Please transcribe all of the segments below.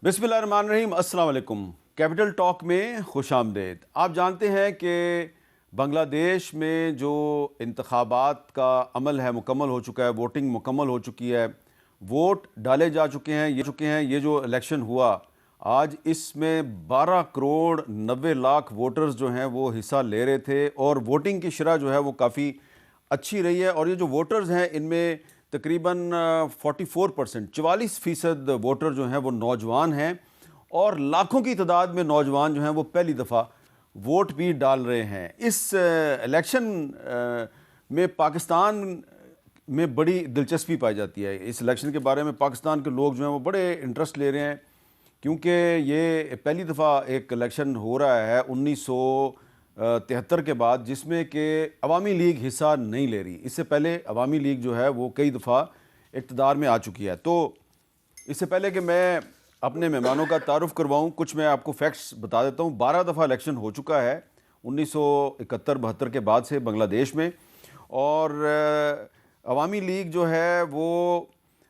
बिस्मिल्लाहिर्रहमानिर्रहीम, अस्सलाम वालेकुम। कैपिटल टॉक में खुश आमदेद। आप जानते हैं कि बांग्लादेश में जो इंतखाबात का अमल है मुकम्मल हो चुका है, वोटिंग मुकम्मल हो चुकी है, वोट डाले जा चुके हैं। ये जो इलेक्शन हुआ आज, इसमें 12 करोड़ 90 लाख वोटर्स जो हैं वो हिस्सा ले रहे थे और वोटिंग की शरह जो है वो काफ़ी अच्छी रही है। और ये जो वोटर्स हैं इनमें तकरीबन 44% 44% वोटर जो हैं वो नौजवान हैं और लाखों की तादाद में नौजवान जो हैं वो पहली दफ़ा वोट भी डाल रहे हैं। इस इलेक्शन में पाकिस्तान में बड़ी दिलचस्पी पाई जाती है। इस इलेक्शन के बारे में पाकिस्तान के लोग जो हैं वो बड़े इंटरेस्ट ले रहे हैं, क्योंकि ये पहली दफ़ा एक इलेक्शन हो रहा है 1973 के बाद जिसमें कि अवामी लीग हिस्सा नहीं ले रही। इससे पहले अवामी लीग जो है वो कई दफ़ा इक़्तिदार में आ चुकी है। तो इससे पहले कि मैं अपने मेहमानों का तारुफ़ करवाऊँ, कुछ मैं आपको फैक्ट्स बता देता हूँ। 12 दफ़ा इलेक्शन हो चुका है 1971-72 के बाद से बांग्लादेश में, और अवामी लीग जो है वो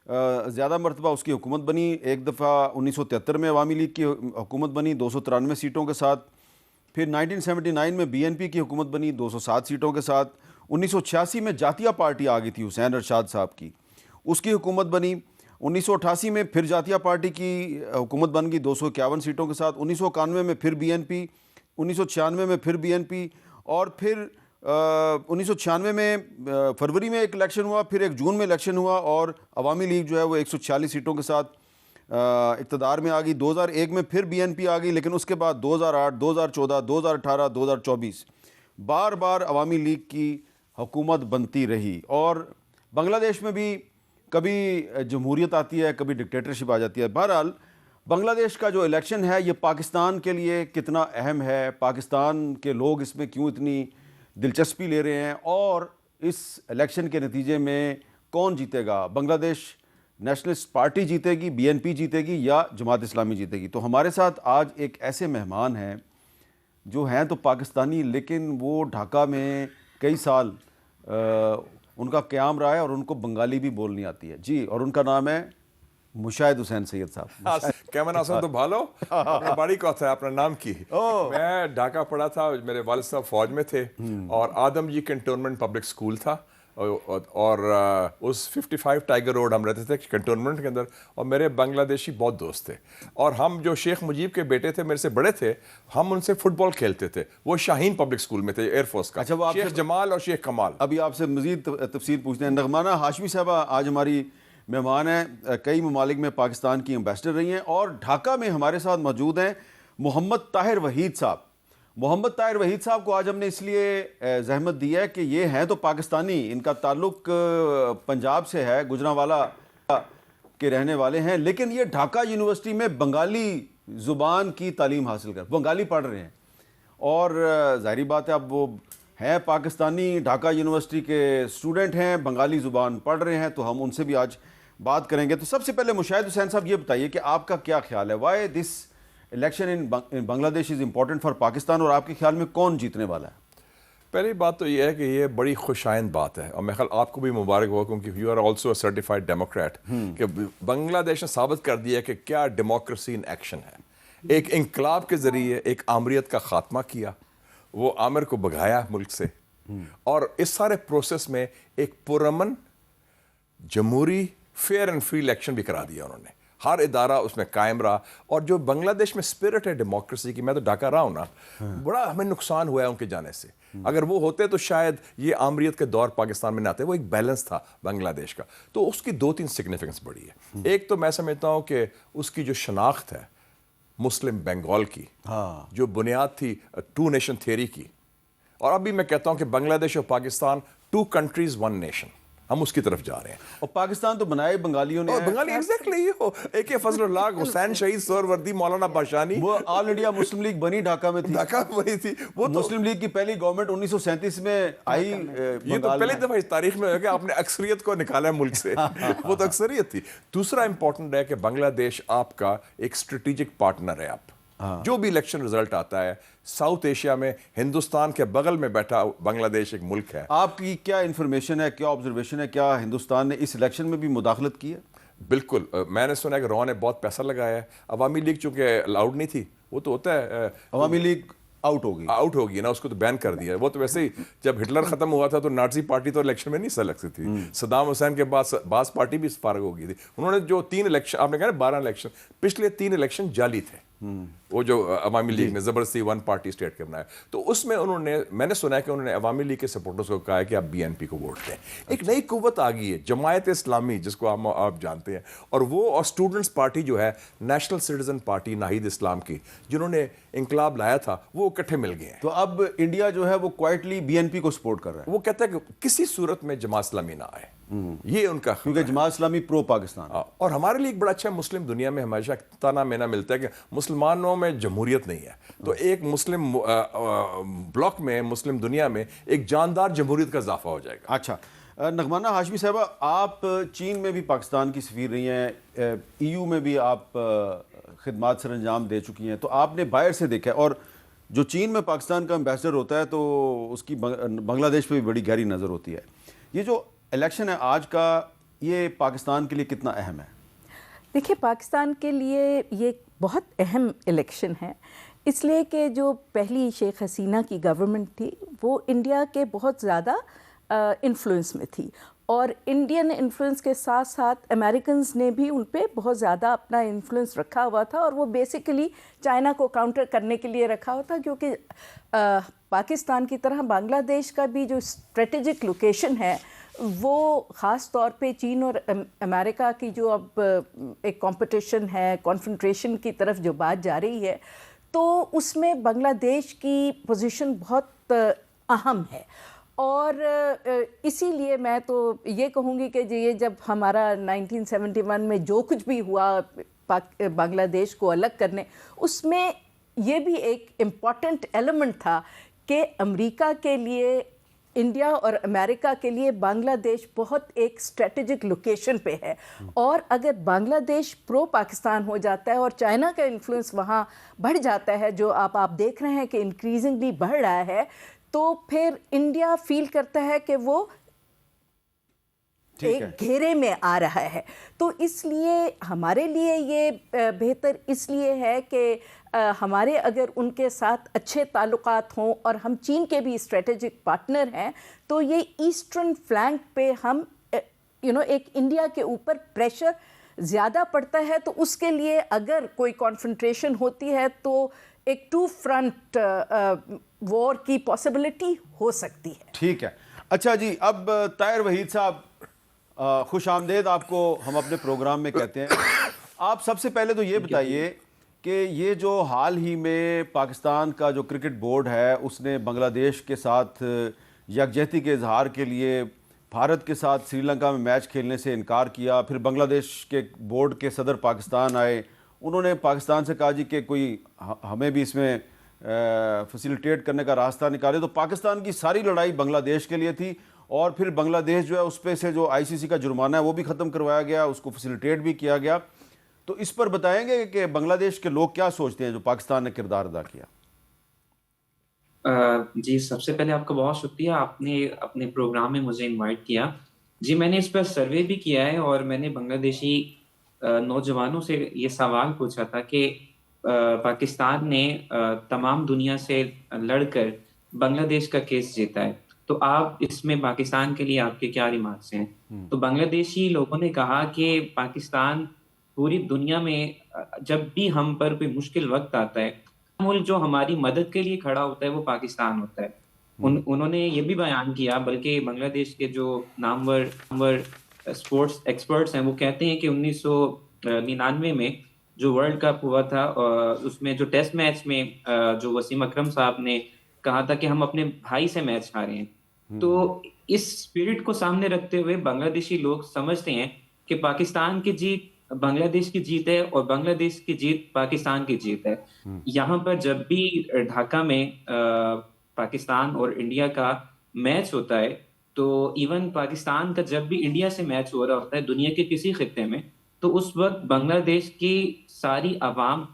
ज़्यादा मरतबा उसकी हुकूमत बनी। एक दफ़ा 1973 में अवामी लीग की हुकूमत बनी 293 सीटों के साथ। फिर 1979 में बीएनपी की हुकूमत बनी 207 सीटों के साथ। 1986 में जातिया पार्टी आ गई थी हुसैन अरशाद साहब की, उसकी हुकूमत बनी। 1988 में फिर जातिया पार्टी की हुकूमत बन गई 251 सीटों के साथ। 1991 में फिर बीएनपी, 1996 में फिर बीएनपी, और फिर 1996 में फरवरी में एक इलेक्शन हुआ, फिर एक जून में इलेक्शन हुआ और अवामी लीग जो है वो 140 सीटों के साथ इक़्तिदार में आ गई। 2001 में फिर बीएनपी आ गई, लेकिन उसके बाद 2008, 2014, 2018, 2024 बार बार अवामी लीग की हुकूमत बनती रही। और बांग्लादेश में भी कभी जमहूरियत आती है, कभी डिक्टेटरशिप आ जाती है। बहरहाल बांग्लादेश का जो इलेक्शन है ये पाकिस्तान के लिए कितना अहम है, पाकिस्तान के लोग इसमें क्यों इतनी दिलचस्पी ले रहे हैं, और इस इलेक्शन के नतीजे में कौन जीतेगा, बांग्लादेश नेशनलिस्ट पार्टी जीतेगी, बीएनपी जीतेगी या जमात इस्लामी जीतेगी। तो हमारे साथ आज एक ऐसे मेहमान हैं जो हैं तो पाकिस्तानी, लेकिन वो ढाका में कई साल उनका क़याम रहा है और उनको बंगाली भी बोलनी आती है जी। और उनका नाम है मुशाहिद हुसैन सैयद साहब। কেমন আছেন? তো ভালো। আপনার বাড়ি কোথায়? আপনার नाम की? मैं ढाका पढ़ा था, मेरे वालिद साहब फौज में थे और आदम जी कंटोनमेंट पब्लिक स्कूल था, और उस 55 टाइगर रोड हम रहते थे कंटोनमेंट के अंदर, और मेरे बांग्लादेशी बहुत दोस्त थे। और हम जो शेख मुजीब के बेटे थे, मेरे से बड़े थे, हम उनसे फुटबॉल खेलते थे। वो शाहीन पब्लिक स्कूल में थे, एयरफोर्स का। अच्छा, वो शेख जमाल और शेख कमाल। अभी आपसे मज़ीद तफसील पूछते हैं। नगमाना हाशमी साहबा आज हमारी मेहमान हैं, कई ममालिक में पाकिस्तान की एम्बेसडर रही हैं, और ढाका में हमारे साथ मौजूद हैं मोहम्मद ताहिर वहीद साहब। मोहम्मद ताहिर वहीद साहब को आज हमने इसलिए जहमत दी है कि ये हैं तो पाकिस्तानी, इनका ताल्लुक पंजाब से है, गुजरांवाला के रहने वाले हैं, लेकिन ये ढाका यूनिवर्सिटी में बंगाली ज़ुबान की तालीम हासिल कर बंगाली पढ़ रहे हैं। और ज़ाहिर बात है, अब वो हैं पाकिस्तानी, ढाका यूनिवर्सिटी के स्टूडेंट हैं, बंगाली ज़ुबान पढ़ रहे हैं, तो हम उनसे भी आज बात करेंगे। तो सबसे पहले मुशाहिद हुसैन साहब ये बताइए कि आपका क्या ख्याल है, why this election in Bangladesh is important for Pakistan, और आपके ख्याल में कौन जीतने वाला है? पहली बात तो यह है कि ये बड़ी खुशाइंद बात है, और मैं ख्याल आपको भी मुबारक हो, क्योंकि you are also a certified democrat, कि बांग्लादेश ने साबित कर दिया कि क्या डेमोक्रेसी इन एक्शन है। एक इंकलाब के ज़रिए एक आमरीत का ख़ात्मा किया, वो आमिर को भगाया मुल्क से, और इस सारे प्रोसेस में एक पुरअमन जमहूरी फेयर एंड फ्री इलेक्शन भी करा दिया उन्होंने। हर इदारा उसमें कायम रहा, और जो बांग्लादेश में स्पिरिट है डेमोक्रेसी की, मैं तो ढाका रहा हूँ ना, बड़ा हमें नुकसान हुआ है उनके जाने से। अगर वो होते तो शायद ये आमरीत के दौर पाकिस्तान में ना आते। वो एक बैलेंस था बांग्लादेश का, तो उसकी 2-3 सिग्निफिकेंस बड़ी है। एक तो मैं समझता हूँ कि उसकी जो शनाख्त है मुस्लिम बंगाल की, जो बुनियाद थी 2 नेशन थियरी की, और अभी मैं कहता हूँ कि बांग्लादेश और पाकिस्तान 2 कंट्रीज 1 नेशन, हम उसकी तरफ जा रहे हैं। और पाकिस्तान तो बनाए बंगालियों ने, बंगाली एग्जैक्टली हो, AK फजलुल्लाह, हुसैन शहीद, सोहरवर्दी, मौलाना बाशानी। वो ऑल इंडिया मुस्लिम लीग बनी ढाका में थी, ढाका बनी थी। वो तो मुस्लिम लीग की पहली गवर्नमेंट 1937 में आई। ये तो पहली दफा इस तारीख में है कि आपने अक्सरियत को निकाला है मुल्क से। वो तो अक्सरियत थी। दूसरा इंपॉर्टेंट है कि बांग्लादेश आपका एक स्ट्रेटेजिक पार्टनर है। आप जो भी इलेक्शन रिजल्ट आता है, साउथ एशिया में हिंदुस्तान के बगल में बैठा बांग्लादेश एक मुल्क है। आपकी क्या इंफॉर्मेशन है, क्या ऑब्जर्वेशन है, क्या हिंदुस्तान ने इस इलेक्शन में भी मुदाखलत की है? बिल्कुल मैंने सुना है कि रॉ ने बहुत पैसा लगाया है। अवामी लीग चूंकि अलाउड नहीं थी, वो तो होता है अवामी लीग आउट होगी ना, उसको तो बैन कर दिया है। वो तो वैसे ही जब हिटलर खत्म हुआ था तो नाजी पार्टी तो इलेक्शन में नहीं हिस्सा लगती थी। सद्दाम हुसैन के बाद बास पार्टी भी फारग हो गई थी। उन्होंने जो 3 इलेक्शन, आपने कहा 12 इलेक्शन, पिछले 3 इलेक्शन जाली थे। वो जो अवामी लीग ने जबरदस्ती 1 पार्टी स्टेट के बनाया, तो उसमें उन्होंने, मैंने सुना है कि उन्होंने अवामी लीग के सपोर्टर्स को कहा है कि आप बीएनपी को वोट दें। एक नई कुव्वत आ गई है, जमायत इस्लामी जिसको आप जानते हैं, और वो और स्टूडेंट्स पार्टी जो है, नेशनल सिटीजन पार्टी नाहिद इस्लाम की, जिन्होंने इंकलाब लाया था, वो इकट्ठे मिल गए हैं। तो अब इंडिया जो है वो क्वाइटली बीएनपी को सपोर्ट कर रहा है। वो कहता है कि किसी सूरत में जमात इस्लामी ना आए, ये उनका, क्योंकि जमात इस्लामी प्रो पाकिस्तान है। और हमारे लिए एक बड़ा अच्छा मुस्लिम दुनिया में हमेशा ताना मेना मिलता है कि मुसलमानों में जमहूरियत नहीं है, तो एक मुस्लिम ब्लॉक में, मुस्लिम दुनिया में एक जानदार जमहूरियत का इजाफा हो जाएगा। अच्छा, नगमाना हाशमी साहबा, आप चीन में भी पाकिस्तान की सफ़ीर रही हैं, ईयू में भी आप खिदमात सर अंजाम दे चुकी हैं, तो आपने बाहर से देखा है, और जो चीन में पाकिस्तान का एम्बेसडर होता है तो उसकी बांग्लादेश पे भी बड़ी गहरी नज़र होती है। ये जो इलेक्शन है आज का, ये पाकिस्तान के लिए कितना अहम है? देखिए, पाकिस्तान के लिए ये बहुत अहम इलेक्शन है, इसलिए कि जो पहली शेख हसीना की गवर्नमेंट थी वो इंडिया के बहुत ज़्यादा इन्फ्लुएंस में थी, और इंडियन इन्फ्लुएंस के साथ साथ अमेरिकन्स ने भी उन पे बहुत ज़्यादा अपना इन्फ्लुएंस रखा हुआ था, और वो बेसिकली चाइना को काउंटर करने के लिए रखा हुआ था, क्योंकि पाकिस्तान की तरह बांग्लादेश का भी जो स्ट्रेटेजिक लोकेशन है वो ख़ास तौर पे चीन और अमेरिका की जो अब एक कंपटीशन है, कॉन्फ्रंट्रेशन की तरफ जो बात जा रही है, तो उसमें बांग्लादेश की पोजीशन बहुत अहम है। और इसीलिए मैं तो ये कहूँगी कि ये जब हमारा 1971 में जो कुछ भी हुआ बांग्लादेश को अलग करने, उसमें ये भी एक इम्पॉर्टेंट एलिमेंट था कि अमेरिका के लिए, इंडिया और अमेरिका के लिए बांग्लादेश बहुत एक स्ट्रेटेजिक लोकेशन पे है, और अगर बांग्लादेश प्रो पाकिस्तान हो जाता है और चाइना का इन्फ्लुएंस वहाँ बढ़ जाता है, जो आप देख रहे हैं कि इंक्रीजिंगली बढ़ रहा है, तो फिर इंडिया फील करता है कि वो एक घेरे में आ रहा है। तो इसलिए हमारे लिए ये बेहतर इसलिए है कि हमारे अगर उनके साथ अच्छे ताल्लुकात हों, और हम चीन के भी स्ट्रेटेजिक पार्टनर हैं, तो ये ईस्टर्न फ्लैंक पे हम एक इंडिया के ऊपर प्रेशर ज़्यादा पड़ता है, तो उसके लिए अगर कोई कॉन्फ्रंट्रेशन होती है तो एक 2 फ्रंट वॉर की पॉसिबिलिटी हो सकती है। ठीक है। अच्छा जी, अब ताहिर वहीद साहब, खुश आमदेद आपको हम अपने प्रोग्राम में कहते हैं। आप सबसे पहले तो ये बताइए कि ये जो हाल ही में पाकिस्तान का जो क्रिकेट बोर्ड है उसने बांग्लादेश के साथ यकजहती के इजहार के लिए भारत के साथ श्रीलंका में मैच खेलने से इनकार किया, फिर बांग्लादेश के बोर्ड के सदर पाकिस्तान आए, उन्होंने पाकिस्तान से कहा जी कि कोई हमें भी इसमें फैसिलिटेट करने का रास्ता निकाले। तो पाकिस्तान की सारी लड़ाई बांग्लादेश के लिए थी, और फिर बांग्लादेश जो है उस पे से जो आईसीसी का जुर्माना है वो भी ख़त्म करवाया गया, उसको फैसिलिटेट भी किया गया। तो इस पर बताएंगे कि बांग्लादेश के लोग क्या सोचते हैं जो पाकिस्तान ने किरदार अदा किया? जी, सबसे पहले आपका बहुत शुक्रिया, आपने अपने प्रोग्राम में मुझे इनवाइट किया। जी, मैंने इस पर सर्वे भी किया है, और मैंने बांग्लादेशी नौजवानों से ये सवाल पूछा था कि पाकिस्तान ने तमाम दुनिया से लड़कर बांग्लादेश का केस जीता है, तो आप इसमें पाकिस्तान के लिए आपके क्या रिमार्क्स हैं? तो बांग्लादेशी लोगों ने कहा कि पाकिस्तान पूरी दुनिया में जब भी हम पर कोई मुश्किल वक्त आता है, मुल्क जो हमारी मदद के लिए खड़ा होता है वो पाकिस्तान होता है। उन्होंने ये भी बयान किया, बल्कि बांग्लादेश के जो नामवर स्पोर्ट्स एक्सपर्ट्स हैं वो कहते हैं कि 1999 में जो वर्ल्ड कप हुआ था, उसमें जो टेस्ट मैच में जो वसीम अकरम साहब ने कहा था कि हम अपने भाई से मैच हारे हैं, तो इस स्पिरिट को सामने रखते हुए बांग्लादेशी लोग समझते हैं कि पाकिस्तान की जीत बांग्लादेश की जीत है, और बांग्लादेश की जीत पाकिस्तान की जीत है। यहाँ पर जब भी ढाका में पाकिस्तान और इंडिया का मैच होता है, तो इवन पाकिस्तान का जब भी इंडिया से मैच हो रहा होता है दुनिया के किसी खित्ते में, तो उस वक्त बांग्लादेश की सारी आवाम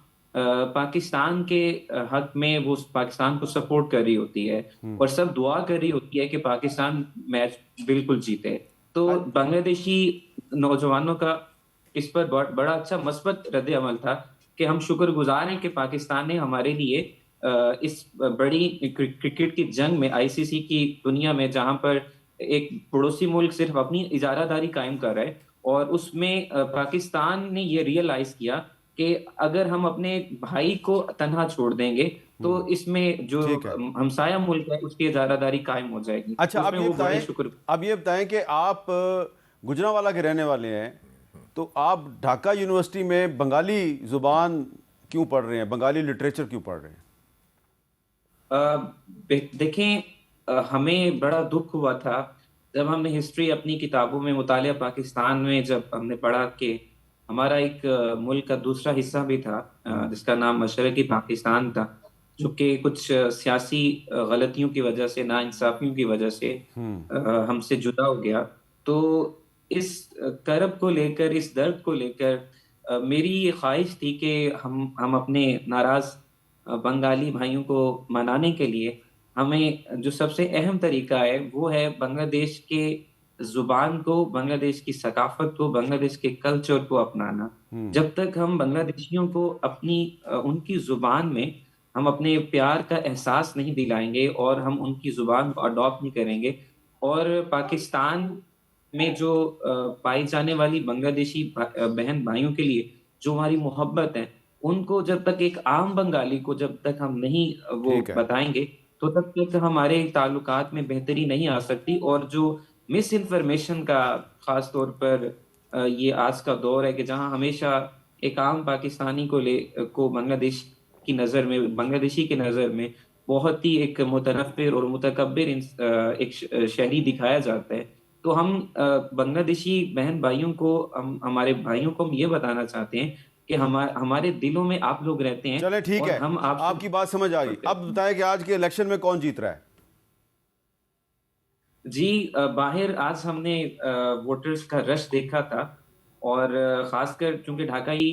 पाकिस्तान के हक में वो पाकिस्तान को सपोर्ट कर रही होती है, और सब दुआ कर रही होती है कि पाकिस्तान मैच बिल्कुल जीते। तो बांग्लादेशी नौजवानों का इस पर बड़ा अच्छा मस्बत रद्द अमल था कि हम शुक्रगुजार हैं कि पाकिस्तान ने हमारे लिए इस बड़ी क्रिकेट की जंग में आईसीसी की दुनिया में, जहां पर एक पड़ोसी मुल्क सिर्फ अपनी इजारादारी कायम कर रहा है, और उसमें पाकिस्तान ने ये रियलाइज किया कि अगर हम अपने भाई को तन्हा छोड़ देंगे तो इसमें जो ठीक है। हमसाया मुल्क है उसकी इजारादारी कायम हो जाएगी। अच्छा, उसमें वो बड़े शुक्र अब ये बताएं कि आप गुजरांवाला के रहने वाले हैं, तो आप ढाका यूनिवर्सिटी में बंगाली ज़ुबान क्यों पढ़ रहे हैं, बंगाली लिटरेचर क्यों पढ़ रहे हैं? देखें, हमें बड़ा दुख हुआ था जब हमने हिस्ट्री अपनी किताबों में मुतालिया पाकिस्तान में जब हमने पढ़ा कि हमारा एक मुल्क का दूसरा हिस्सा भी था जिसका नाम मशरकी पाकिस्तान था, जो कि कुछ सियासी गलतियों की वजह से, नाइंसाफियों की वजह से हमसे जुदा हो गया। तो इस करब को लेकर, इस दर्द को लेकर मेरी ये ख्वाहिश थी कि हम अपने नाराज बंगाली भाइयों को मनाने के लिए हमें जो सबसे अहम तरीका है वो है बांग्लादेश के जुबान को, बांग्लादेश की सकाफत को, बांग्लादेश के कल्चर को अपनाना। जब तक हम बांग्लादेशियों को अपनी उनकी जुबान में हम अपने प्यार का एहसास नहीं दिलाएंगे और हम उनकी जुबान को अडॉप्ट नहीं करेंगे, और पाकिस्तान में जो पाई जाने वाली बांग्लादेशी बहन भाइयों के लिए जो हमारी मोहब्बत है, उनको जब तक एक आम बंगाली को जब तक हम नहीं वो ठीक है। बताएंगे तो तब तक हमारे ताल्लुकात में बेहतरी नहीं आ सकती। और जो मिस इन्फॉर्मेशन का खास तौर पर ये आज का दौर है कि जहां हमेशा एक आम पाकिस्तानी को बांग्लादेश की नज़र में, बांग्लादेशी की नज़र में बहुत ही एक मुतनफ़िर और मुतकब्बिर एक शहरी दिखाया जाता है। तो हम बांग्लादेशी बहन भाइयों को, हमारे भाइयों को हम ये बताना चाहते हैं कि हमारे दिलों में आप लोग रहते हैं। चलें, ठीक और है, हम आपकी बात समझ आ गई। अब बताएं कि आज के इलेक्शन में कौन जीत रहा है? जी, बाहर आज हमने वोटर्स का रश देखा था, और खासकर चूंकि ढाका ही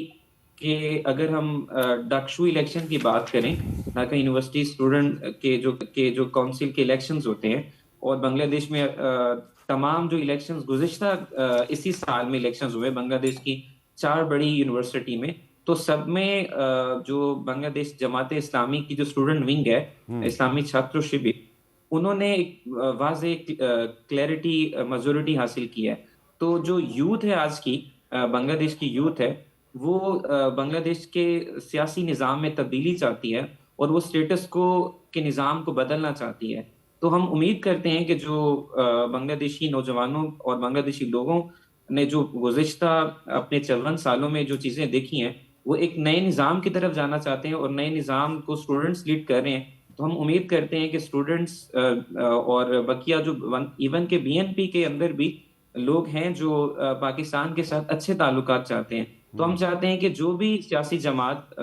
के, अगर हम डाकशू इलेक्शन की बात करें, ढाका यूनिवर्सिटी स्टूडेंट के जो काउंसिल के इलेक्शंस होते हैं, और बांग्लादेश में तमाम जो इलेक्शंस गुज़िश्ता इसी साल में इलेक्शंस हुए बांग्लादेश की 4 बड़ी यूनिवर्सिटी में, तो सब में जो बांग्लादेश जमात इस्लामी की जो स्टूडेंट विंग है, इस्लामी छात्र शिविर, उन्होंने एक वाज़ेह क्लैरिटी मेजॉरिटी हासिल किया है। तो जो यूथ है आज की, बांग्लादेश की यूथ है, वो बांग्लादेश के सियासी निज़ाम में तब्दीली चाहती है और वो स्टेटस को के निज़ाम को बदलना चाहती है। तो हम उम्मीद करते हैं कि जो बांग्लादेशी नौजवानों और बांग्लादेशी लोगों ने जो गुज़िश्ता अपने 54 सालों में जो चीज़ें देखी हैं, वो एक नए निज़ाम की तरफ जाना चाहते हैं, और नए निज़ाम को स्टूडेंट्स लीड कर रहे हैं। तो हम उम्मीद करते हैं कि स्टूडेंट्स और बकिया जो इवन के बीएनपी के अंदर भी लोग हैं जो पाकिस्तान के साथ अच्छे ताल्लुकात चाहते हैं। तो हम चाहते हैं कि जो भी सियासी जमात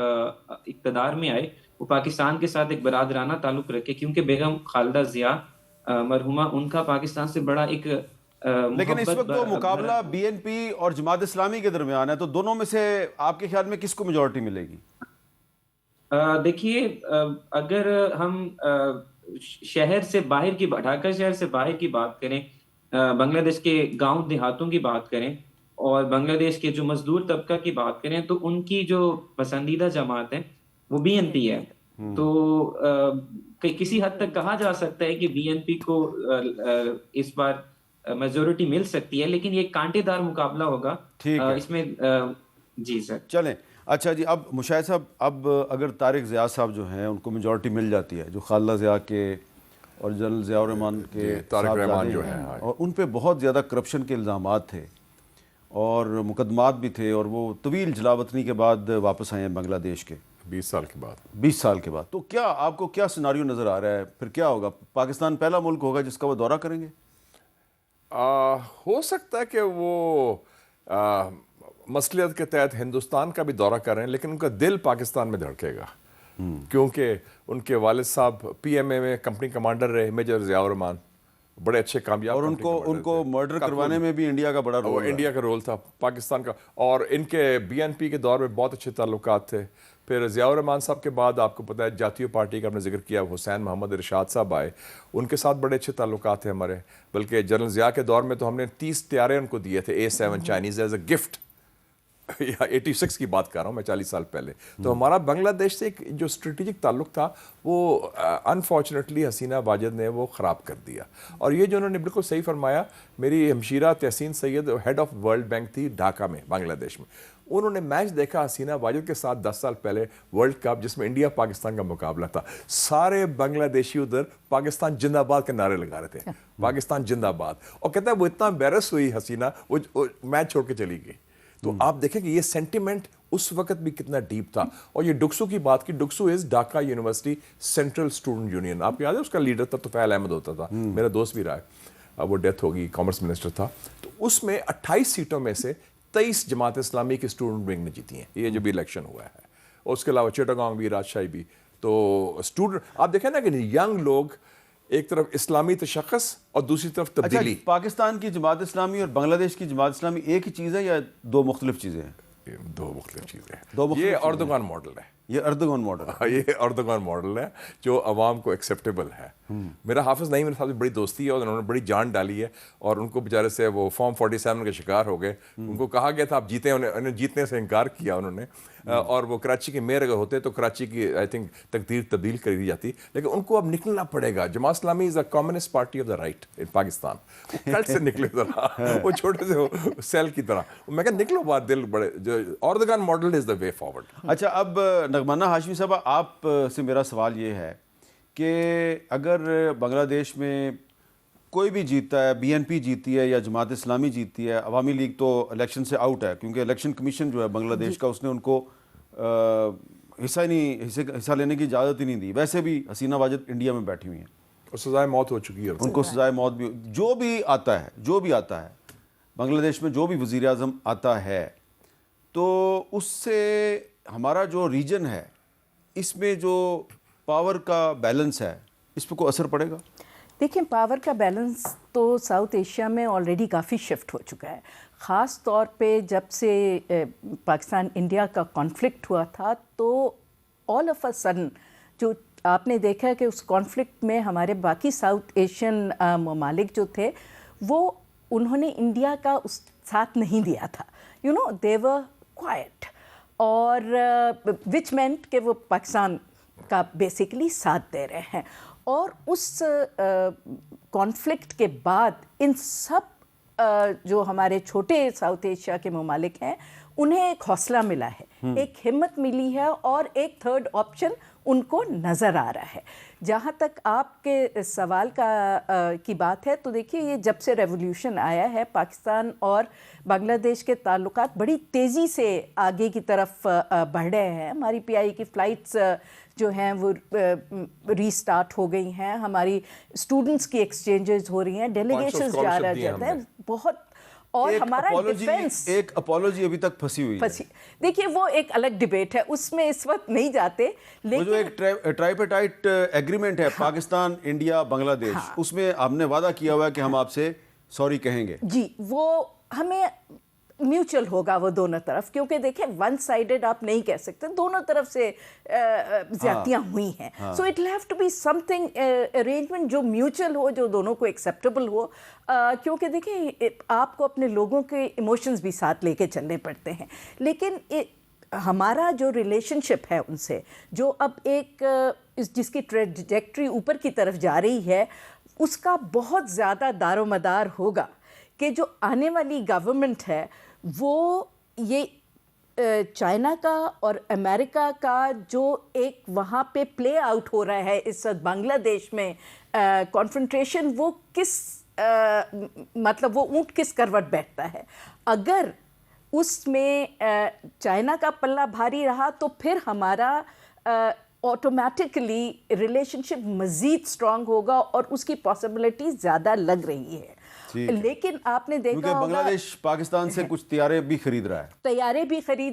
इक़्तिदार में आए, वो पाकिस्तान के साथ एक बरादराना ताल्लुक रखे, क्योंकि बेगम खालिदा जिया मरहुमा, उनका पाकिस्तान से बड़ा एक लेकिन इस वक्त तो मुकाबला बीएनपी और जमात इस्लामी के दरमियान है, तो दोनों में से आपके ख्याल में किसको मेजॉरिटी मिलेगी? देखिए, अगर हम शहर से बाहर की, ढाका शहर से बाहर की बात करें, बांग्लादेश के गांव देहातों की बात करें, और बांग्लादेश के जो मजदूर तबका की बात करें, तो उनकी जो पसंदीदा जमात है वो बीएनपी है। तो किसी हद तक कहा जा सकता है कि बीएनपी को इस बार मेजॉरिटी मिल सकती है, लेकिन ये कांटेदार मुकाबला होगा। ठीक है। इसमें जी सर। चलें, अच्छा जी, अब मुशाहिद साहब, अब अगर तारिक ज़िया साहब जो हैं उनको मेजॉरिटी मिल जाती है, जो खालिदा ज़िया के और जनरल ज़ियाउर रहमान के तारिक रहमान जो हैं, हैं, और उन पे बहुत ज़्यादा करप्शन के इल्ज़ामात थे और मुकदमात भी थे, और वो तवील जलावतनी के बाद वापस आए हैं बांग्लादेश के 20 साल के बाद। 20 साल के बाद। तो क्या आपको क्या सिनारियो नज़र आ रहा है, फिर क्या होगा? पाकिस्तान पहला मुल्क होगा जिसका वो दौरा करेंगे? हो सकता है कि वो मसलियत के तहत हिंदुस्तान का भी दौरा कर रहे हैं, लेकिन उनका दिल पाकिस्तान में धड़केगा, क्योंकि उनके वालिद साहब पीएमए में कंपनी कमांडर रहे, मेजर ज़ियाउर रहमान, बड़े अच्छे कामयाब, और उनको मर्डर करवाने में भी इंडिया का बड़ा रोल, इंडिया का रोल था, पाकिस्तान का। और इनके बीएनपी के दौर में बहुत अच्छे ताल्लुकात थे। फिर ज़ियाउर रहमान साहब के बाद आपको पता है जातीय पार्टी का हमने जिक्र किया, हुसैन मोहम्मद इरशाद साहब आए, उनके साथ बड़े अच्छे ताल्लुकात थे हमारे। बल्कि जनरल ज़िया के दौर में तो हमने 30 तैयारे उनको दिए थे A7 Chinese as a gift, 86 की बात कर रहा हूँ मैं, 40 साल पहले। तो हमारा बांग्लादेश से एक जो स्ट्रेटेजिक ताल्लुक था वो अनफॉर्चुनेटली हसीना वाजिद ने वो ख़राब कर दिया। और ये जो उन्होंने बिल्कुल सही फरमाया, मेरी हमशीरा Tahseen Syed head of world bank थी ढाका में, बांग्लादेश में। उन्होंने मैच देखा हसीना वाजिद के साथ 10 साल पहले वर्ल्ड कप, जिसमें इंडिया पाकिस्तान का मुकाबला था। सारे बांग्लादेशी उधर पाकिस्तान जिंदाबाद के नारे लगा रहे थे, पाकिस्तान जिंदाबाद। और कहता है वो इतना एम्बेरस हुई हसीना, वो मैच छोड़ के चली गई। तो आप देखें कि ये सेंटिमेंट उस वक्त भी कितना डीप था। और ये डुक्सू की बात की, DUCSU is Dhaka university central student union, आपको याद है उसका लीडर था तुफैल अहमद होता था, मेरा दोस्त भी रहा है, अब वो डेथ होगी, कॉमर्स मिनिस्टर था। तो उसमें 28 सीटों में से 23 जमात इस्लामी की स्टूडेंट विंग ने जीती हैं, ये जो भी इलेक्शन हुआ है। और उसके अलावा चिटागांग भी, राजशाही भी। तो स्टूडेंट आप देखें ना कि यंग लोग, एक तरफ इस्लामी तशख़्ख़ुस और दूसरी तरफ तब्दीली। अच्छा, पाकिस्तान की जमात इस्लामी और बांग्लादेश की जमात इस्लामी एक ही चीज़ है या दो मुख्तलिफ चीज़ें हैं? दो मुख्तलिफ चीज़ें हैं। दो मुख्तलिफ ये चीज़ें अर्दोगान मॉडल है, ये अर्दोगान मॉडल, ये अर्दोगान मॉडल है जो अवाम को एक्सेप्टेबल है। मेरा हाफिज़ नईम मेरे साथ बड़ी दोस्ती है और उन्होंने बड़ी जान डाली है। और उनको बेचारे से वो फॉर्म 47 के शिकार हो गए। उनको कहा गया था आप जीते, उन्हें जीतने से इनकार किया उन्होंने। और वो कराची के मेयर अगर होते तो कराची की आई थिंक तकदीर तब्दील कर दी जाती। लेकिन उनको अब निकलना पड़ेगा। Jamaat Islami is the communist party of the right in Pakistan. कल से निकले जरा, वो छोटे से सेल की तरह। मैं क्या निकलो बात, दिल बड़े, जो Erdogan model is the way forward. अच्छा, अब नगमाना हाशमी साहब, आप से मेरा सवाल ये है कि अगर बांग्लादेश में कोई भी जीतता है, बीएनपी जीती है या जमात इस्लामी जीतती है, अवामी लीग तो इलेक्शन से आउट है क्योंकि इलेक्शन कमीशन जो है बांग्लादेश का, उसने उनको हिस्सा लेने की इजाज़त ही नहीं दी। वैसे भी हसीना वाजिद इंडिया में बैठी हुई हैं और सजाए मौत हो चुकी है, उनको सजाए मौत भी। जो भी आता है बांग्लादेश में, जो भी वज़ीर आज़म आता है, तो उससे हमारा जो रीजन है इसमें जो पावर का बैलेंस है, इस पर कोई असर पड़ेगा? देखिए, पावर का बैलेंस तो साउथ एशिया में ऑलरेडी काफ़ी शिफ्ट हो चुका है। ख़ास तौर पे जब से पाकिस्तान इंडिया का कॉन्फ्लिक्ट हुआ था, तो ऑल ऑफ अ सडन जो आपने देखा कि उस कॉन्फ्लिक्ट में हमारे बाकी साउथ एशियन ममालिक जो थे, वो उन्होंने इंडिया का उस साथ नहीं दिया था। You know, they were quite, और विच मेंट कि वो पाकिस्तान का बेसिकली साथ दे रहे हैं। और उस कॉन्फ्लिक्ट के बाद इन सब जो हमारे छोटे साउथ एशिया के ममालिक हैं, उन्हें एक हौसला मिला है, एक हिम्मत मिली है और एक थर्ड ऑप्शन उनको नज़र आ रहा है। जहाँ तक आपके सवाल की बात है, तो देखिए, ये जब से रेवोल्यूशन आया है, पाकिस्तान और बांग्लादेश के ताल्लुकात बड़ी तेज़ी से आगे की तरफ बढ़ रहे हैं। हमारी पीआई की फ़्लाइट्स जो हैं वो रीस्टार्ट हो गई हैं, हमारी स्टूडेंट्स की एक्सचेंजेस हो रही हैं, डेलीगेशंस जा रहे हैं बहुत। और हमारा डिफेंस, एक अपॉलॉजी अभी तक फंसी हुई है। देखिए, वो एक अलग डिबेट है, उसमें इस वक्त नहीं जाते। लेकिन वो जो एक ट्राइपेटाइट एग्रीमेंट है, हाँ, पाकिस्तान, इंडिया, बांग्लादेश, हाँ, उसमें हमने वादा किया हुआ है कि हम आपसे सॉरी कहेंगे। जी, वो हमें म्यूचुअल होगा वो दोनों तरफ, क्योंकि देखिए, वन साइडेड आप नहीं कह सकते, दोनों तरफ से ज्यादतियाँ हुई हैं। So it will have to be something arrangement जो म्यूचुअल हो, जो दोनों को एक्सेप्टेबल हो। क्योंकि देखिए, आपको अपने लोगों के इमोशंस भी साथ लेके चलने पड़ते हैं। लेकिन हमारा जो रिलेशनशिप है उनसे, जो अब एक जिसकी ट्रेजेक्ट्री ऊपर की तरफ जा रही है, उसका बहुत ज़्यादा दारोमदार होगा कि जो आने वाली गवर्नमेंट है वो ये चाइना का और अमेरिका का जो एक वहाँ पे प्ले आउट हो रहा है इस वक्त बांग्लादेश में कॉन्फ्रंटेशन, वो किस मतलब वो ऊँट किस करवट बैठता है। अगर उसमें चाइना का पल्ला भारी रहा तो फिर हमारा ऑटोमेटिकली रिलेशनशिप मज़ीद स्ट्रॉन्ग होगा और उसकी पॉसिबिलिटी ज़्यादा लग रही है। लेकिन आपने देखा होगा, बांग्लादेश पाकिस्तान से कुछ तैयारे भी खरीद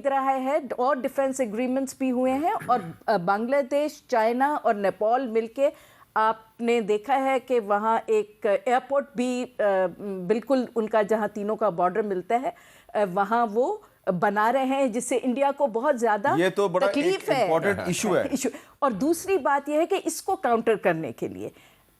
रहा है और डिफेंस एग्रीमेंट्स भी हुए हैं। और बांग्लादेश, चाइना और नेपाल मिलके आपने देखा है कि वहाँ एक एयरपोर्ट भी बिल्कुल उनका, जहाँ तीनों का बॉर्डर मिलता है, वहाँ वो बना रहे हैं, जिससे इंडिया को बहुत ज़्यादा तकलीफ है, इम्पोर्टेंट इशू है। और दूसरी बात यह है कि इसको काउंटर करने के लिए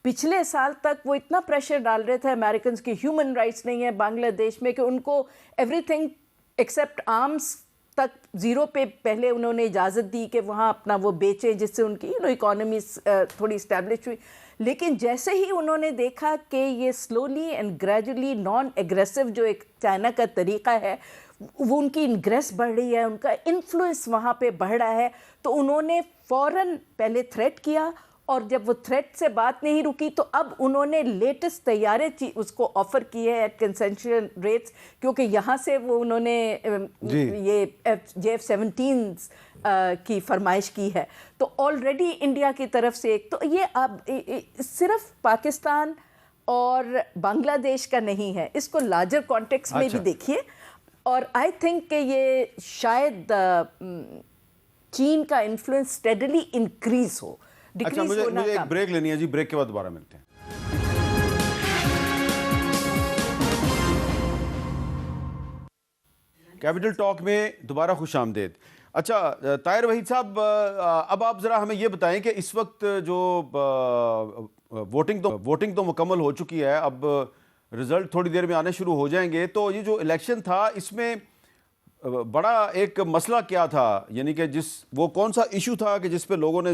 पिछले साल तक वो इतना प्रेशर डाल रहे थे अमेरिकन की ह्यूमन राइट्स नहीं है बांग्लादेश में, कि उनको एवरीथिंग एक्सेप्ट आर्म्स तक ज़ीरो पे पहले उन्होंने इजाज़त दी कि वहाँ अपना वो बेचें, जिससे उनकी इकोनॉमी थोड़ी इस्टेब्लिश हुई। लेकिन जैसे ही उन्होंने देखा कि ये slowly and gradually non aggressive जो एक चाइना का तरीक़ा है, वो उनकी इंग्रेस बढ़ रही है, उनका इन्फ्लुएंस वहाँ पे बढ़ रहा है, तो उन्होंने फ़ौरन पहले थ्रेट किया, और जब वो थ्रेट से बात नहीं रुकी तो अब उन्होंने लेटेस्ट तैयारे उसको ऑफ़र किए एट कंसेशनल रेट्स, क्योंकि यहाँ से वो उन्होंने ये JF-17 की फरमाइश की है। तो ऑलरेडी इंडिया की तरफ से एक, तो ये अब सिर्फ पाकिस्तान और बांग्लादेश का नहीं है, इसको लार्जर कॉन्टेक्स्ट में भी देखिए। और आई थिंक कि ये शायद चीन का इन्फ्लुएंस स्टेडली इंक्रीज हो। अच्छा, मुझे एक ब्रेक लेनी है जी, ब्रेक के बाद दोबारा मिलते हैं। कैपिटल टॉक में दोबारा खुश आमदेद। अच्छा ताहिर वहीद साहब, अब आप ज़रा हमें ये बताएं कि इस वक्त जो वोटिंग तो मुकम्मल हो चुकी है, अब रिज़ल्ट थोड़ी देर में आने शुरू हो जाएंगे, तो ये जो इलेक्शन था इसमें बड़ा एक मसला क्या था, यानी कि वो कौन सा इशू था कि जिस पे लोगों ने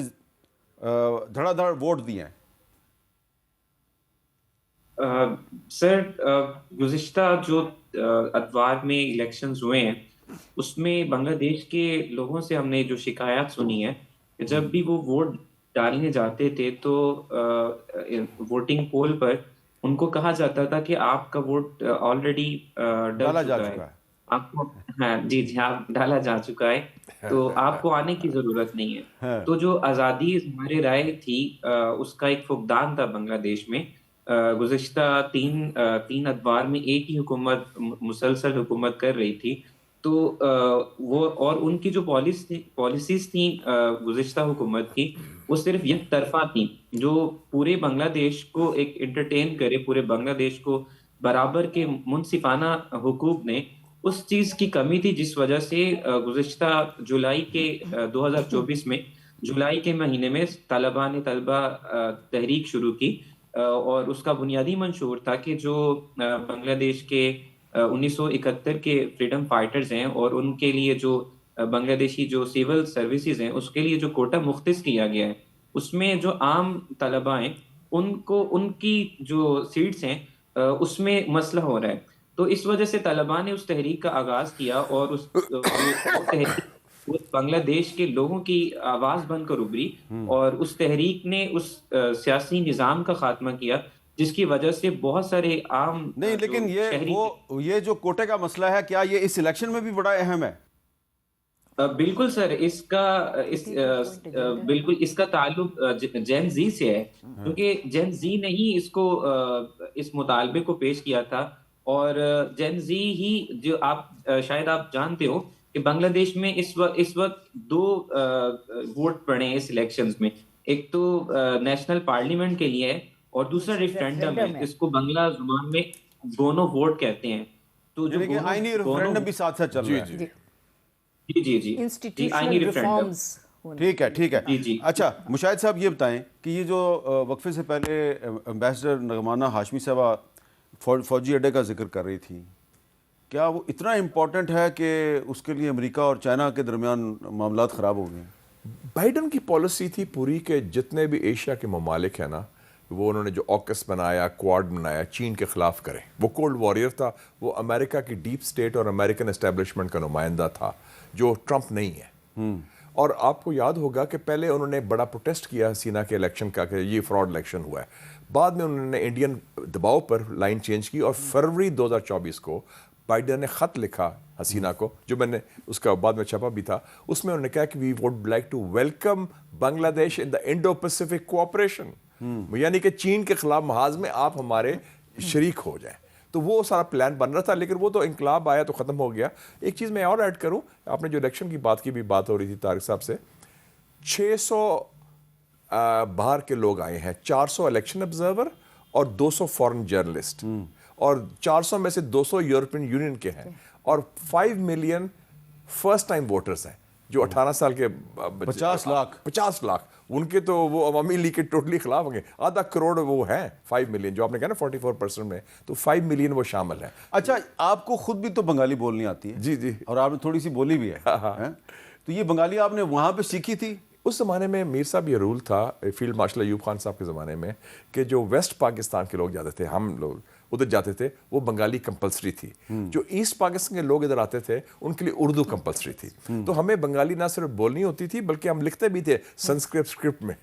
धड़ाधड़ वोट दिए हैं? सर, गुज़िश्ता जो अतवार में इलेक्शंस हुए हैं, उसमें बांग्लादेश के लोगों से हमने जो शिकायत सुनी है कि जब भी वो वोट डालने जाते थे तो वोटिंग पोल पर उनको कहा जाता था कि आपका वोट ऑलरेडी डाला जा चुका है, आपको, हाँ जी जी, आप डाला जा चुका है, तो आपको आने की जरूरत नहीं है। तो जो आज़ादी हमारे राय थी, उसका एक फुकदान था बांग्लादेश में। गुज़िश्ता तीन अदवार में एक ही हुकूमत मुसलसल हुकूमत कर रही थी, तो वो और उनकी जो पॉलिसीज थी गुज़िश्ता हुकूमत की, वो सिर्फ एक तरफा थी, जो पूरे बांग्लादेश को एक एंटरटेन करे, पूरे बांग्लादेश को बराबर के मुनसिफाना हुकूक ने, उस चीज़ की कमी थी, जिस वजह से गुज़िश्ता जुलाई के 2024 में जुलाई के महीने में तलबा ने तहरीक शुरू की, और उसका बुनियादी मंशूर था कि जो बांग्लादेश के 1971 के फ्रीडम फाइटर्स हैं और उनके लिए जो बांग्लादेशी जो सिविल सर्विसेज हैं, उसके लिए जो कोटा मुख्तिस किया गया है, उसमें जो आम तलबा हैं उनको उनकी जो सीट्स हैं उसमें मसला हो रहा है। तो इस वजह से तलबा ने उस तहरीक का आगाज किया, और उस तहरीक बांग्लादेश के लोगों की आवाज बनकर उभरी, और उस तहरीक ने उस सियासी निज़ाम का खात्मा किया, जिसकी वजह से बहुत सारे आम नहीं, लेकिन ये जो कोटे का मसला है, क्या ये इस इलेक्शन में भी बड़ा अहम है? बिल्कुल सर, बिल्कुल इसका ताल्लुक जेन जी से है, क्योंकि जेन जी ने ही इसको इस मुतालबे को पेश किया था, और जेन जी ही जो शायद आप जानते हो कि बांग्लादेश में इस वक्त दो वोट पड़े हैं इस इलेक्शंस में, एक तो नेशनल पार्लियामेंट के लिए है और दूसरा रेफरेंडम है, इसको बांग्ला जुबान में दोनों वोट कहते हैं। तो जो आईनी रेफरेंडम भी साथ साथ चल रहा है। जी इंस्टीट्यूशनल रिफॉर्म्स। ठीक है जी। अच्छा मुशाहिद साहब, ये बताएं कि ये जो वक्फे से पहले एम्बेसडर नगमाना हाशमी साहबा फौजी अड्डे का जिक्र कर रही थी, क्या वो इतना इम्पोर्टेंट है कि उसके लिए अमेरिका और चाइना के दरमियान मामलात ख़राब हो गए? बाइडन की पॉलिसी थी पूरी के जितने भी एशिया के ममालिक हैं ना, वो उन्होंने जो ऑकस बनाया, क्वाड बनाया, चीन के ख़िलाफ़ करें। वो कोल्ड वॉरियर था, वो अमेरिका की डीप स्टेट और अमेरिकन एस्टेब्लिशमेंट का नुमाइंदा था, जो ट्रंप नहीं है। और आपको याद होगा कि पहले उन्होंने बड़ा प्रोटेस्ट किया हसीना के इलेक्शन का कि ये फ्रॉड इलेक्शन हुआ है। बाद में उन्होंने इंडियन दबाव पर लाइन चेंज की, और फरवरी 2024 को बाइडन ने ख़त लिखा हसीना को, जो मैंने उसका बाद में छपा भी था। उसमें उन्होंने कहा कि we would like to welcome Bangladesh in the Indo Pacific cooperation, यानी कि चीन के खिलाफ महाज में आप हमारे शरीक हो जाए। तो वो सारा प्लान बन रहा था, लेकिन वो तो इनकलाब आया तो ख़त्म हो गया। एक चीज़ मैं और ऐड करूं, आपने जो इलेक्शन की बात की भी बात हो रही थी तारिक साहब से, 600 बाहर के लोग आए हैं, 400 इलेक्शन ऑब्जर्वर और 200 फॉरेन जर्नलिस्ट, और 400 में से 200 यूरोपियन यूनियन के हैं, और 5 मिलियन फर्स्ट टाइम वोटर्स हैं। जो 18 साल के 50 लाख उनके तो वो अवामी लीग के टोटली खिलाफ होंगे। आधा करोड़ वो हैं 5 मिलियन, जो आपने कहा ना 44% में, तो 5 मिलियन वो शामिल है। अच्छा, आपको खुद भी तो बंगाली बोलनी आती है? जी जी। और आपने थोड़ी सी बोली भी है, हैं? तो ये बंगाली आपने वहाँ पे सीखी थी? उस ज़माने में मीर साहब ये रूल था फील्ड मार्शल अयूब खान साहब के ज़माने में कि जो वेस्ट पाकिस्तान के लोग जाते थे, हम लोग उधर जाते थे, वो बंगाली कंपलसरी थी। जो ईस्ट पाकिस्तान के लोग इधर आते थे उनके लिए उर्दू कंपलसरी थी। तो हमें बंगाली ना सिर्फ बोलनी होती थी बल्कि हम लिखते भी थे संस्कृत स्क्रिप्ट में।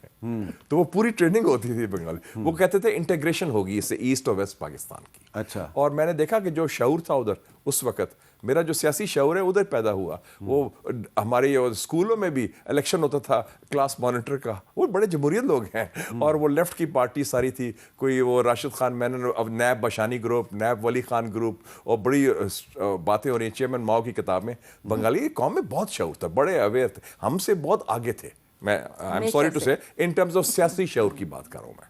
तो वो पूरी ट्रेनिंग होती थी बंगाली। वो कहते थे इंटीग्रेशन होगी इससे ईस्ट और वेस्ट पाकिस्तान की। अच्छा। और मैंने देखा कि जो शऊर था उधर उस वक्त, मेरा जो सियासी शऊर है उधर पैदा हुआ। वो हमारे स्कूलों में भी इलेक्शन होता था क्लास मॉनिटर का, वो बड़े जमहूरियत लोग हैं और वो लेफ्ट की पार्टी सारी थी। कोई वो राशिद खान मैनन, अब नैब बशानी ग्रुप, नैब वली खान ग्रुप, और बड़ी बातें हो रही हैं चेयरमैन माओ की किताब में। बंगाली कौम में बहुत शऊर था, बड़े अवेयर थे, हमसे बहुत आगे थे। मैं आई एम सॉरी टू से इन टर्म्स ऑफ सियासी शऊर की बात कर रहा हूँ मैं।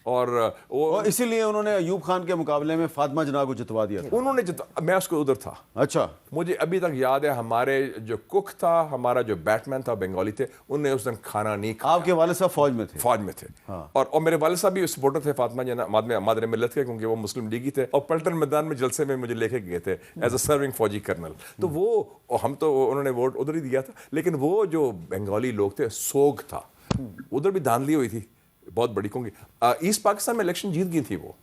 और इसीलिए उन्होंने अयूब खान के मुकाबले में फातिमा जना को जितवा दिया था। उन्होंने मैं उसको उधर था। अच्छा। मुझे अभी तक याद है, हमारे जो कुक था, हमारा जो बैटमैन था, बंगाली थे, उन्होंने उस दिन खाना नहीं खाया। आपके वालिद साहब फौज में थे? फौज में थे। हाँ। और मेरे वालिद साहब भी सपोर्टर थे फातिमा जना मादरे मिल्लत के, क्योंकि वो मुस्लिम लीगी थे और पलटन मैदान में जलसे में मुझे लेके गए थे एज अ सर्विंग फौजी कर्नल। तो वो हम तो उन्होंने वोट उधर ही दिया था, लेकिन वो जो बंगाली लोग थे, सोग था, उधर भी धांधली हुई थी बहुत बड़ी। क्योंकि ईस्ट पाकिस्तान में इलेक्शन जीत गई थी वो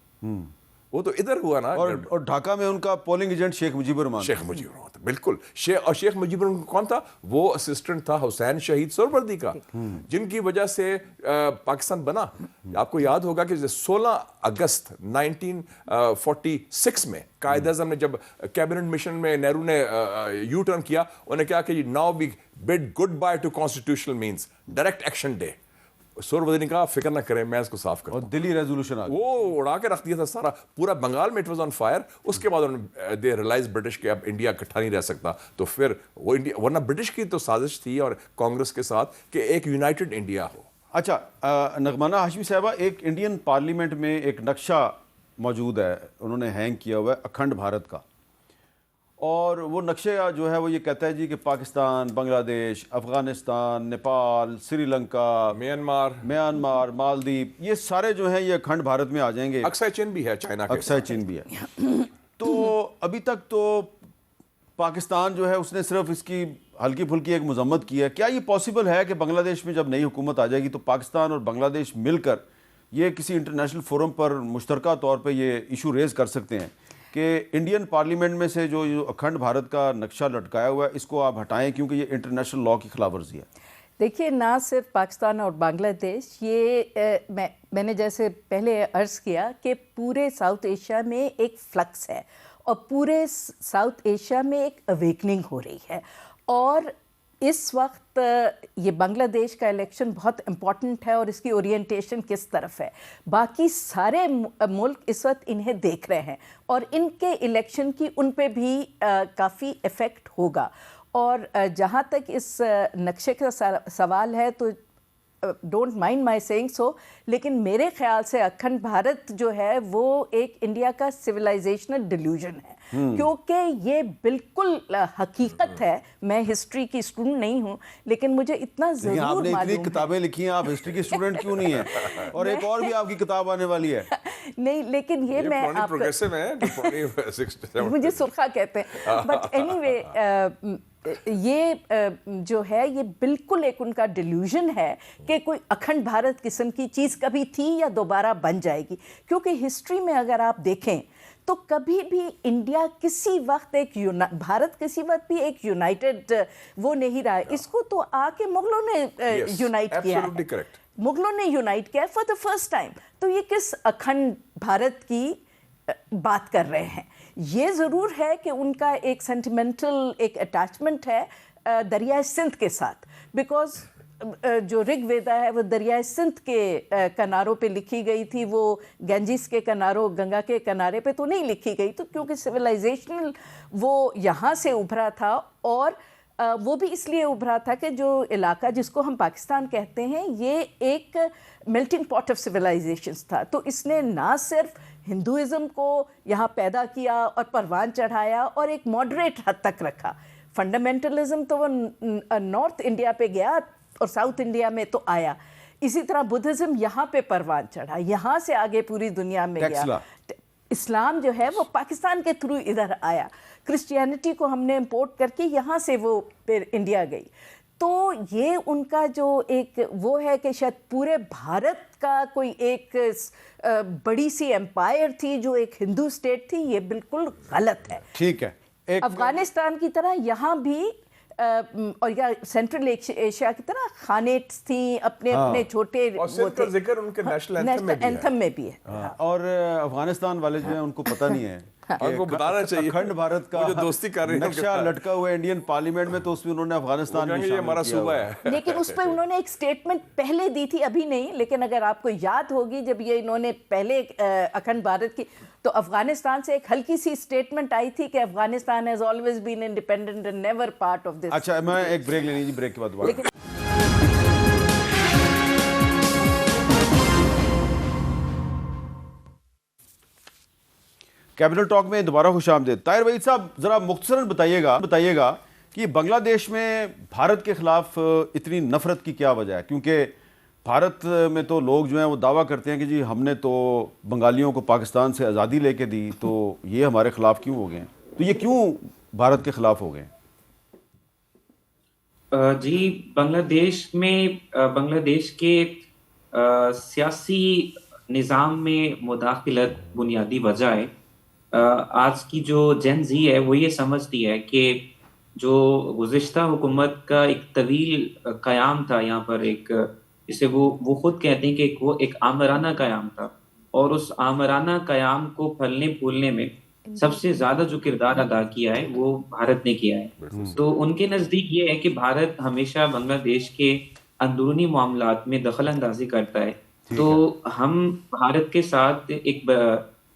तो इधर हुआ ना। और ढाका में उनका पोलिंग एजेंट शेख मुजीबुर रहमान था। बिल्कुल। शेख मुजीबुर कौन था? वो असिस्टेंट था हुसैन शहीद सोहरावर्दी का, जिनकी वजह से पाकिस्तान बना। आपको याद होगा कि 16 अगस्त 1946 में कायद आज़म ने जब कैबिनेट मिशन में नेहरू ने यू टर्न किया, उन्होंने कहा कि now we bid good bye to constitutional means direct action day. Suhrawardy ने कहा फिक्र ना करें, मैं इसको साफ करूं। और दिल्ली रेजोल्यूशन आ गया, वो उड़ा के रख दिया था सारा, पूरा बंगाल में इट वाज ऑन फायर। उसके बाद उन्होंने दे रियलाइज ब्रिटिश के अब इंडिया इकट्ठा नहीं रह सकता, तो फिर वो इंडिया, वरना ब्रिटिश की तो साजिश थी और कांग्रेस के साथ कि एक यूनाइटेड इंडिया हो। अच्छा, नगमाना हाशमी साहबा, एक इंडियन पार्लियामेंट में एक नक्शा मौजूद है, उन्होंने हैंग किया हुआ है अखंड भारत का, और वो नक्शे जो है वो ये कहता है जी कि पाकिस्तान, बांग्लादेश, अफगानिस्तान, नेपाल, श्रीलंका, म्यांमार, मालदीव, ये सारे जो हैं ये अखंड भारत में आ जाएंगे। अक्साई चीन भी है, चाइना के अक्साई चीन भी है। तो अभी तक तो पाकिस्तान जो है उसने सिर्फ इसकी हल्की फुल्की एक मजम्मत की है। क्या ये पॉसिबल है कि बांग्लादेश में जब नई हुकूमत आ जाएगी तो पाकिस्तान और बांग्लादेश मिलकर ये किसी इंटरनेशनल फोरम पर मुश्तरका तौर पर ये इशू रेज कर सकते हैं कि इंडियन पार्लियामेंट में से जो अखंड भारत का नक्शा लटकाया हुआ है इसको आप हटाएं, क्योंकि ये इंटरनेशनल लॉ की खिलाफ वर्जी है? देखिए, ना सिर्फ पाकिस्तान और बांग्लादेश, ये मैंने जैसे पहले अर्ज़ किया कि पूरे साउथ एशिया में एक फ्लक्स है और पूरे साउथ एशिया में एक अवेकनिंग हो रही है। और इस वक्त ये बांग्लादेश का इलेक्शन बहुत इम्पॉर्टेंट है और इसकी ओरिएंटेशन किस तरफ है, बाकी सारे मुल्क इस वक्त इन्हें देख रहे हैं और इनके इलेक्शन की उन पे भी काफ़ी इफ़ेक्ट होगा। और जहाँ तक इस नक्शे का सवाल है तो don't mind my saying so, लेकिन मेरे ख्याल से अखंड भारत जो है वो एक इंडिया का सिविलाइजेशनल डिल्यूजन है, क्योंकि ये बिल्कुल हकीकत है। मैं हिस्ट्री की स्टूडेंट नहीं हूँ, लेकिन मुझे इतना ज़रूर मालूम है। आपने इतनी किताबें लिखी हैं, आप हिस्ट्री की स्टूडेंट क्यों नहीं है? और एक और भी आपकी किताब आने वाली है। नहीं, लेकिन ये मैं आप मुझे सुरखा कहते हैं, बट एनीवे ये जो है ये बिल्कुल एक उनका डिल्यूजन है कि कोई अखंड भारत किस्म की चीज़ कभी थी या दोबारा बन जाएगी। क्योंकि हिस्ट्री में अगर आप देखें तो कभी भी इंडिया किसी वक्त भारत किसी वक्त भी एक यूनाइटेड वो नहीं रहा है। इसको तो आके मुगलों ने यूनाइट किया है, मुगलों ने यूनाइट किया फॉर द फर्स्ट टाइम। तो ये किस अखंड भारत की बात कर रहे हैं? ये ज़रूर है कि उनका एक सेंटिमेंटल एक अटैचमेंट है दरियाए सिंध के साथ, बिकॉज जो ऋग्वेदा है वो दरियाए सिंध के किनारों पे लिखी गई थी, वो गंजिस के किनारों, गंगा के किनारे पे तो नहीं लिखी गई। तो क्योंकि सिविलाइजेशनल वो यहाँ से उभरा था और वो भी इसलिए उभरा था कि जो इलाका जिसको हम पाकिस्तान कहते हैं ये एक मेल्टिंग पॉट ऑफ सिविलाइजेशंस था। तो इसने ना सिर्फ हिंदुइज़्म को यहाँ पैदा किया और परवान चढ़ाया और एक मॉडरेट हद तक रखा, फंडामेंटलिज्म तो वो नॉर्थ इंडिया पे गया और साउथ इंडिया में तो आया। इसी तरह बुद्धिज्म यहाँ पे परवान चढ़ा, यहाँ से आगे पूरी दुनिया में गया। इस्लाम जो है वो पाकिस्तान के थ्रू इधर आया। क्रिश्चियनिटी को हमने इंपोर्ट करके यहाँ से वो फिर इंडिया गई। तो ये उनका जो एक वो है कि शायद पूरे भारत का कोई एक बड़ी सी एम्पायर थी जो एक हिंदू स्टेट थी, ये बिल्कुल गलत है। ठीक है, अफगानिस्तान की तरह यहाँ भी और या सेंट्रल एशिया की तरह खानेट्स थी, अपने अपने छोटे और जिक्र उनके नेशनल एंथम में भी है। और अफगानिस्तान वाले जो हैं उनको पता नहीं है उनको बताना चाहिए अखंड भारत का जो दोस्ती कर रहे हैं नक्शा लटका हुआ है इंडियन पार्लियामेंट में, तो उसमें उन्होंने अफगानिस्तान भी ये हमारा सूबा है। लेकिन उस पर उन्होंने एक स्टेटमेंट पहले दी थी, अभी नहीं, लेकिन अगर आपको याद होगी जब ये इन्होंने पहले अखंड भारत की, तो अफगानिस्तान से एक हल्की सी स्टेटमेंट आई थी कि Afghanistan has always been independent and never part of this. अच्छा, मैं एक ब्रेक लेनी जी, ब्रेक के बाद दोबारा। कैपिटल टॉक में दोबारा खुशामदीद। ताहिर वहीद साहब, ज़रा मुख्तसरन बताइएगा कि बांग्लादेश में भारत के ख़िलाफ़ इतनी नफ़रत की क्या वजह है? क्योंकि भारत में तो लोग जो हैं वो दावा करते हैं कि जी हमने तो बंगालियों को पाकिस्तान से आज़ादी लेके दी, तो ये हमारे ख़िलाफ़ क्यों हो गए? तो ये क्यों भारत के ख़िलाफ़ हो गए? जी, बांग्लादेश के सियासी निज़ाम में मुदाखलत बुनियादी वजह है। आज की जो जेन ज़ी है वो ये समझती है कि जो गुज़िश्ता हुकूमत का एक तवील क़याम था यहाँ पर, एक जिसे वो खुद कहते हैं कि वो एक आमराना क़याम था, और उस आमराना क़याम को फलने फूलने में सबसे ज़्यादा जो किरदार अदा किया है वो भारत ने किया है। तो उनके नज़दीक ये है कि भारत हमेशा बांग्लादेश के अंदरूनी मामलात में दखल अंदाजी करता है, तो हम भारत के साथ एक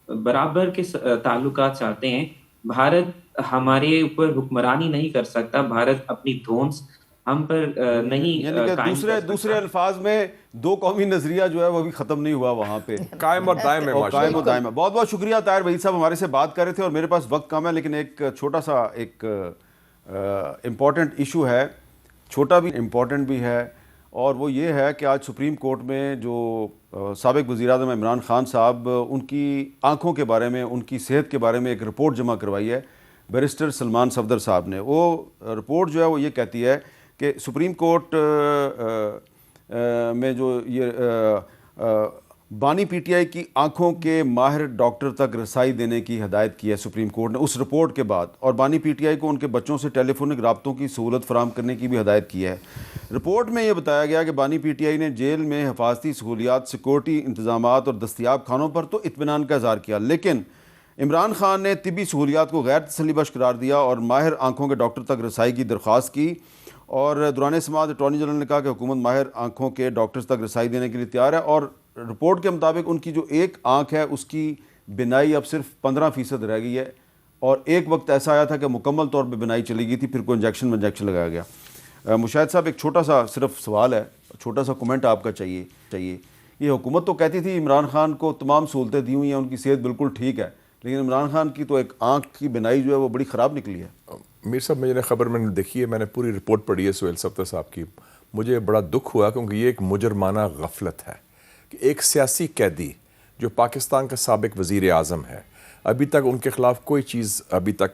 बराबर के ताल्लुकात चाहते हैं। भारत हमारे ऊपर हुक्मरानी नहीं कर सकता, भारत अपनी धौंस हम पर नहीं दूसरे अल्फाज में दो कौमी नजरिया जो है वो भी खत्म नहीं हुआ वहाँ पे, कायम और दायम है। बहुत बहुत शुक्रिया ताहिर वहीद साहब, हमारे से बात कर रहे थे और मेरे पास वक्त कम है, लेकिन एक छोटा सा एक इम्पॉर्टेंट इशू है, छोटा भी इम्पॉर्टेंट भी है, और वो ये है कि आज सुप्रीम कोर्ट में जो साबिक वज़ीर-ए-आज़म इमरान खान साहब, उनकी आँखों के बारे में, उनकी सेहत के बारे में एक रिपोर्ट जमा करवाई है बैरिस्टर सलमान सफदर साहब ने। वो रिपोर्ट जो है वो ये कहती है कि सुप्रीम कोर्ट में जो ये बानी पीटीआई की आंखों के माहिर डॉक्टर तक रसाई देने की हदायत की है सुप्रीम कोर्ट ने उस रिपोर्ट के बाद, और बानी पीटीआई को उनके बच्चों से टेलीफोनिक राब्तों की सहूलत फराहम करने की भी हदायत की है। रिपोर्ट में ये बताया गया कि बानी पीटीआई ने जेल में हिफाजती सहूलियात, सिक्योरिटी इंतजामात और दस्तियाब खानों पर तो इत्मीनान का इज़हार किया, लेकिन इमरान खान ने तिब्बी सहूलियात को गैर तसल्लीबख्श करार दिया और माहिर आँखों के डॉक्टर तक रसाई की दरख्वास्त की। और दौरान समाअत अटॉर्नी जनरल ने कहा कि हुकूमत माहिर आँखों के डॉक्टर्स तक रसाई देने के लिए तैयार है, और रिपोर्ट के मुताबिक उनकी जो एक आँख है उसकी बिनाई अब सिर्फ 15% रह गई है, और एक वक्त ऐसा आया था कि मुकम्मल तौर पर बिनाई चली गई थी, फिर कोई इंजेक्शन लगाया गया। मुशाहिद साहब, एक छोटा सा सिर्फ सवाल है, छोटा सा कमेंट आपका चाहिए। ये हुकूमत तो कहती थी इमरान खान को तमाम सहूलतें दी हुई हैं, उनकी सेहत बिल्कुल ठीक है, लेकिन इमरान खान की तो एक आँख की बिनाई जो है वो बड़ी ख़राब निकली है। मीर साहब, मैंने खबर मैंने देखी है, मैंने पूरी रिपोर्ट पढ़ी है सुहेल सफदर साहब की। मुझे बड़ा दुख हुआ क्योंकि ये एक मुजरमाना गफलत है कि एक सियासी कैदी जो पाकिस्तान का साबिक वज़ीर आज़म है, अभी तक उनके ख़िलाफ़ कोई चीज़ अभी तक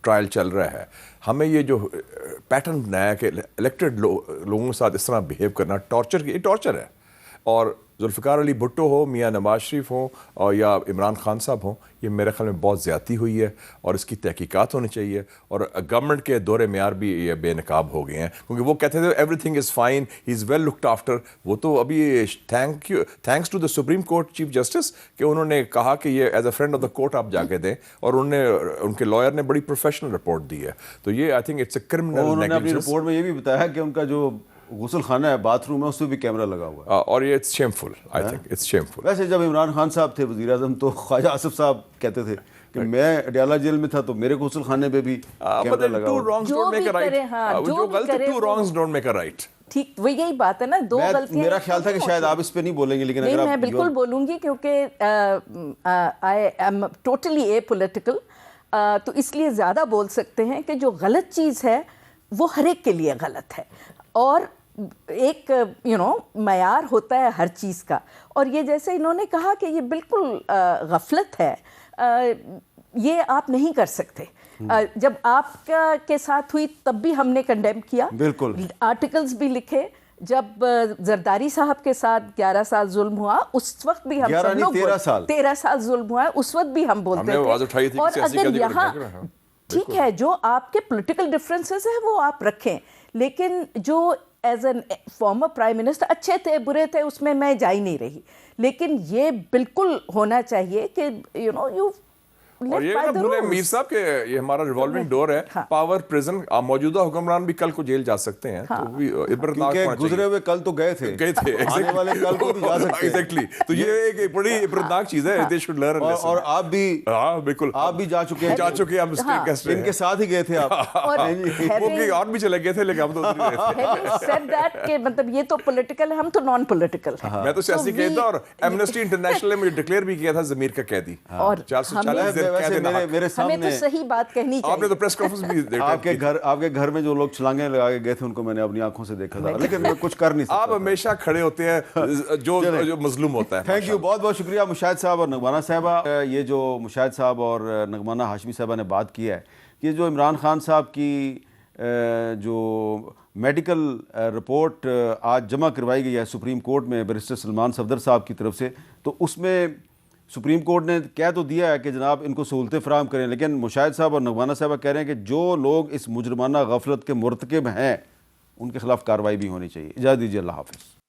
ट्रायल चल रहा है। हमें ये जो पैटर्न बनाया है कि इलेक्टेड लोगों के साथ इस तरह बिहेव करना टॉर्चर है। और जुल्फ़िकार अली भुट्टो हो, मियाँ नवाज शरीफ हो, और या इमरान खान साहब हो, ये मेरे ख्याल में बहुत ज़्यादती हुई है और इसकी तहकीकात होनी चाहिए। और गवर्नमेंट के दौरे म्यार भी ये बेनकाब हो गए हैं, क्योंकि वो कहते थे everything is fine, he is well looked after. वो तो अभी thanks to the supreme court chief justice कि उन्होंने कहा कि ये as a friend of the court आप जाके दें, और उनके लॉयर ने बड़ी प्रोफेशनल रिपोर्ट दी है। तो ये I think it's a criminal. उन्होंने अपनी रिपोर्ट में ये भी बताया कि उनका जो गुसल खाना है, बाथरूम है, उसमें भी कैमरा लगा हुआ है, और ये it's shameful. I think it's shameful. वैसे जब इमरान खान साहब थे वज़ीर आज़म, तो ख्वाजा आसिफ साहब कहते थे कि मैं अडयाला जेल में था तो मेरे गुसल खाने पे भी कैमरा लगा हुआ है। जो गलत है, two wrongs don't make a right. ठीक, वो यही बात है ना, दो गलतियां। मेरा ख्याल था कि शायद आप इस पे नहीं बोलेंगे, लेकिन अगर मैं बिल्कुल बोलूंगी, क्योंकि आई एम टोटली एपॉलिटिकल। तो इसलिए ज़्यादा बोल सकते हैं कि जो गलत चीज़ है वो हर एक के लिए गलत है, और एक मयार होता है हर चीज़ का। और ये जैसे इन्होंने कहा कि ये बिल्कुल गफलत है, ये आप नहीं कर सकते। जब आपका के साथ हुई तब भी हमने कंडेम किया, बिल्कुल आर्टिकल्स भी लिखे। जब जरदारी साहब के साथ 11 साल जुल्म हुआ, उस वक्त भी हम 11 नहीं, 13 साल जुल्म हुआ, उस वक्त भी हम बोलते हमने आवाज उठाई थी थे। और कि सियासी अगर गलती को यहाँ ढक रहा है। ठीक है, जो आपके पॉलिटिकल डिफरेंसेस हैं वो आप रखें, लेकिन जो as an former prime minister अच्छे थे बुरे थे उसमें मैं जा ही नहीं रही, लेकिन ये बिल्कुल होना चाहिए कि यू और ये ना भूले मीर साहब के ये हमारा रिवॉल्विंग डोर है। हाँ। पावर प्रिजन, मौजूदा हुक्मरान भी कल को जेल जा सकते हैं। हाँ। तो भी इब्रतनाक क्योंकि होना गुजरे चाहिए। हुए कल तो गए थे, आने वाले कल को भी जा सकते हैं। एग्जैक्टली, तो ये एक बड़ी इब्रतनाक चीज है। They should learn. और आप भी, हाँ बिल्कुल, आप भी जा चुके हैं, जा चुके हैं। हम हाँ। गेस्ट इनके साथ ही गए थे आप। और वो भी और भी चले गए थे, लेकिन हम तो उधर ही रहे थे। having said that के मतलब ये तो पॉलिटिकल है, हम तो नॉन पॉलिटिकल हैं। मैं तो सियासी So कहता, we- और एमनेस्टी इंटरनेशनल ने मुझे डिक्लेयर भी किया था जमीर का कैदी। और 440 दिन वैसे कैद मेरे हमें सामने तो सही बात कहनी आपने चाहिए। तो प्रेस कॉन्फ्रेंस भी आपके घर में जो लोग छलांगे लगा के गए थे उनको मैंने अपनी आंखों से देखा था, लेकिन मैं कुछ कर नहीं आप सकता। हमेशा खड़े होते हैं जो मजलूम होता है। थैंक यू, बहुत बहुत शुक्रिया मुशाहिद साहब और नगमाना साहबा। ये जो मुशाहिद साहब और नगमाना हाशमी साहबा ने बात की है कि जो इमरान खान साहब की जो मेडिकल रिपोर्ट आज जमा करवाई गई है सुप्रीम कोर्ट में बैरिस्टर सलमान सफदर साहब की तरफ से, तो उसमें सुप्रीम कोर्ट ने कह तो दिया है कि जनाब इनको सहूलतें फराहम करें, लेकिन मुशाहिद साहब और नगमाना साहबा कह रहे हैं कि जो लोग इस मुजरमाना गफलत के मुर्तकिब हैं उनके खिलाफ कार्रवाई भी होनी चाहिए। इजाज़त दीजिए, अल्लाह हाफ़िज़।